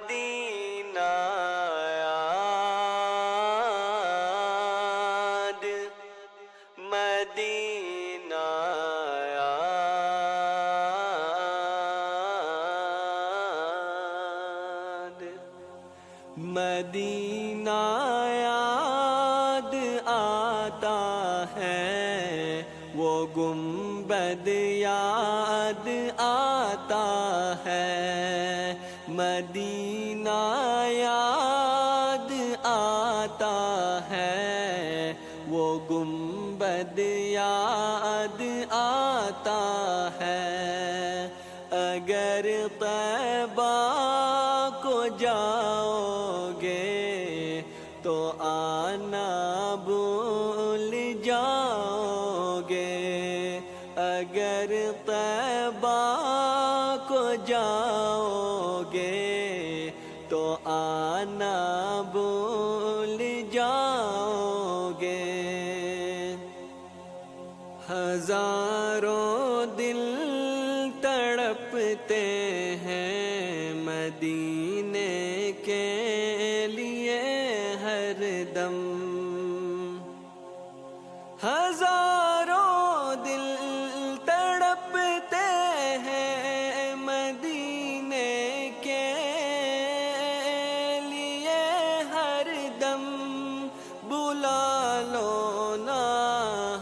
مدینہ یاد، مدینہ یاد، مدینہ یاد آتا ہے، وہ گنبد یاد آتا ہے، مدینہ یاد آتا ہے، وہ گنبد یاد آتا ہے، اگر طیبہ کو جاؤ گے تو آنا بھول جاؤ گے، اگر طیبہ کو جاؤ گے تو آنا بھول جاؤ گے، ہزاروں دل تڑپتے ہیں مدینے کے لیے ہر دم، ہزاروں دل تڑپتے ہیں مدینے کے لیے ہر دم، بلا لو نا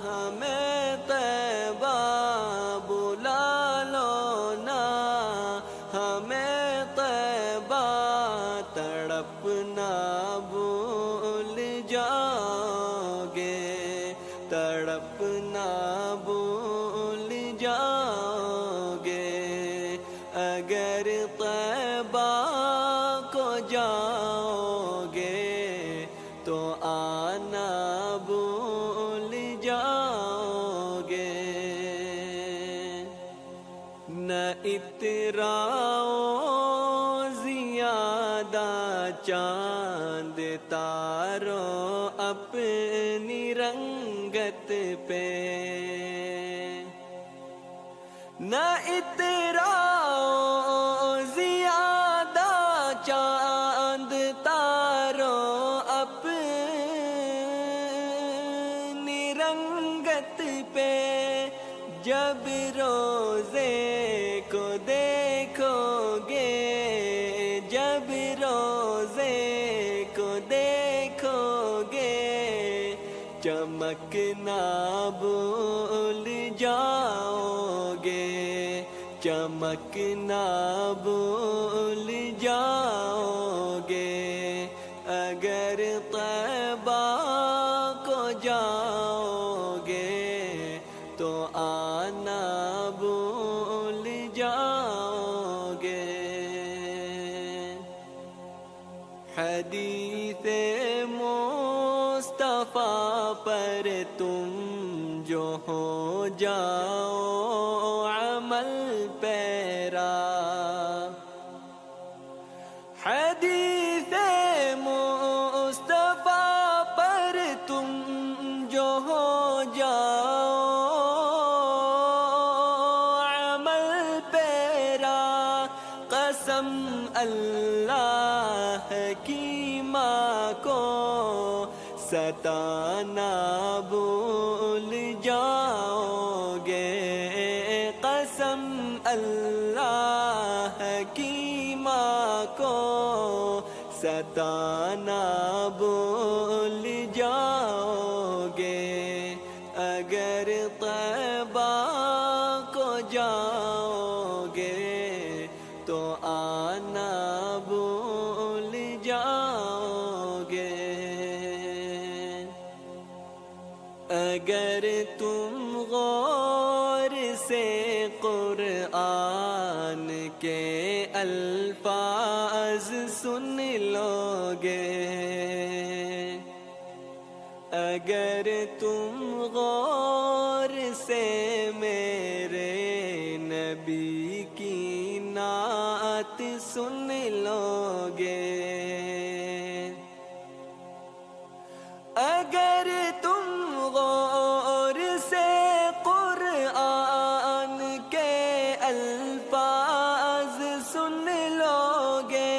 ہمیں طیبہ، بلا لو نا ہمیں طیبہ، تڑپنا بھول جاؤ گے، تڑپنا بھول جاؤ گے، اگر طیبہ کو جاؤ گے تو آنا بھول جاؤ گے، نہ اتراؤ زیادہ چاند تاروں اپنی رنگت پہ، نہ اتراؤ زیادہ چاند تاروں اپنی رنگت پہ، جب روزے کو دیکھو گے، جب روزے کو دیکھو گے، چمکنا بھول جاؤ گے، چمکنا بھول جاؤ گے، اگر طیبہ کو جاؤ گے تو آنا بھول جاؤ گے، حدیث مصطفیٰ پر تم جو ہو جاؤ عمل پیرا، حدیث مصطفیٰ پر تم جو ہو جاؤ عمل پیرا، قسم اللہ کی ماں کو ستانا بھول جاؤ گے، قسم اللہ کی ماں کو ستانا بھول جاؤ گے، اگر طیبہ کو جاؤ گے تو آنا بھول جاؤ گے، اگر تم غور سے قرآن کے الفاظ سن لو گے، اگر تم غور سے میرے نبی کی نعت سن لو گے، اگر تم غور سے قرآن کے الفاظ سن لو گے،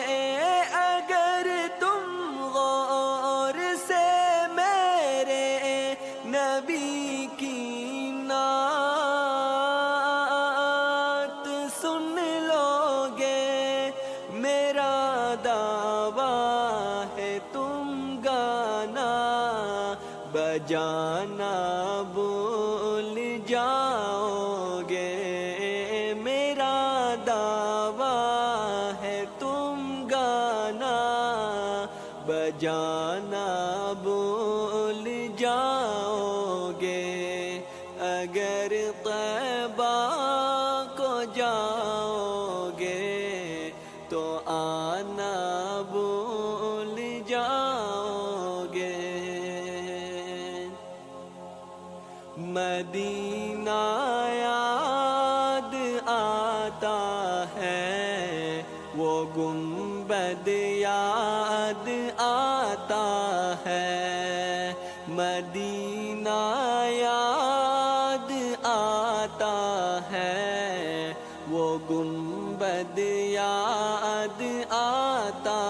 بجانا بھول جاؤ گے، میرا دعویٰ ہے تم گانا بجانا بھول جاؤ گے، اگر طیبہ کو جاؤ گے تو آنا بھول جاؤ گے۔ مدینہ یاد آتا ہے، وہ گنبد یاد آتا ہے، مدینہ یاد آتا ہے، وہ گنبد یاد آتا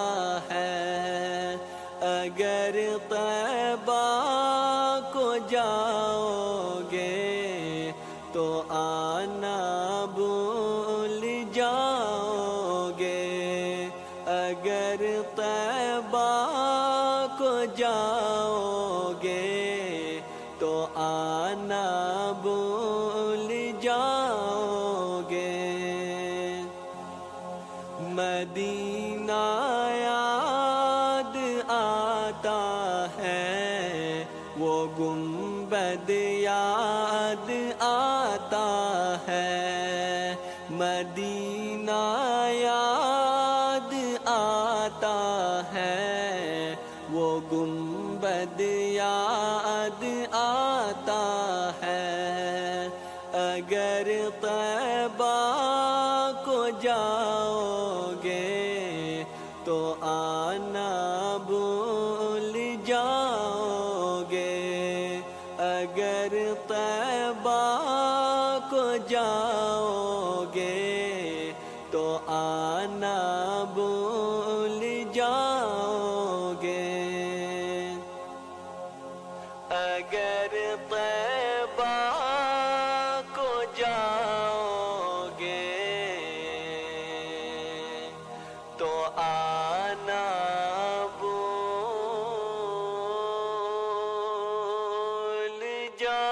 ہے، اگر طیبہ کو جاؤ گے تو آنا بھول جاؤ گے، اگر طیبہ کو جاؤ گے تو آنا بھول جاؤ گے۔ مدینہ یاد آتا ہے، وہ گنبد یاد آتا ہے، مدینہ یاد آتا ہے، وہ گنبد یاد آتا ہے، اگر طیبہ کو جاؤ گے تو آنا بھول جاؤ گے، اگر طیبہ کو جاؤ گے تو آنا بھول جاؤ گے، اگر طیبہ کو جاؤ گے تو آنا بھول جاؤ